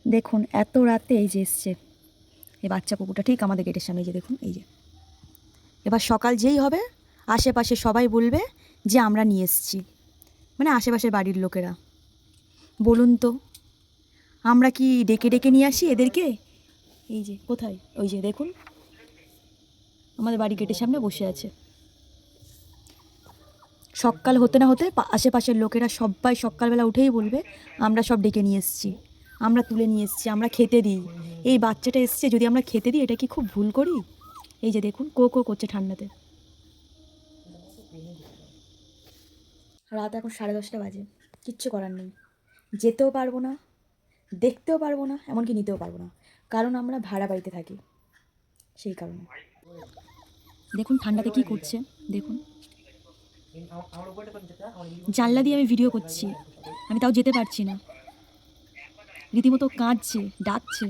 দেখুন এত রাতে এই যে এসছে এই বাচ্চা কুকুরটা ঠিক আমাদের গেটের সামনে, এই যে দেখুন এই যে। এবার সকাল যেই হবে আশেপাশে সবাই বলবে যে আমরা নিয়ে এসছি, মানে আশেপাশের বাড়ির লোকেরা। বলুন তো আমরা কি ডেকে ডেকে নিয়ে আসি এদেরকে? এই যে কোথায়, ওই যে দেখুন আমাদের বাড়ি গেটের সামনে বসে আছে। সকাল হতে না হতে আশেপাশের লোকেরা সবাই সকালবেলা উঠেই বলবে আমরা সব ডেকে নিয়ে এসছি, আমরা তুলে নিয়ে এসছি, আমরা খেতে দিই। এই বাচ্চাটা এসছে, যদি আমরা খেতে দিই এটা কি খুব ভুল করি? এই যে দেখুন কো কো করছে ঠান্ডাতে। রাত এখন 10:30 বাজে, কিচ্ছু করার নেই। যেতেও পারবো না, দেখতেও পারবো না, এমনকি নিতেও পারবো না, কারণ আমরা ভাড়া বাড়িতে থাকি, সেই কারণে। দেখুন ঠান্ডাতে কি করছে দেখুন। জানলা দিয়ে আমি ভিডিও করছি, আমি তাও যেতে পারছি না, রীতিমতো কাঁদছে, ডাকছে।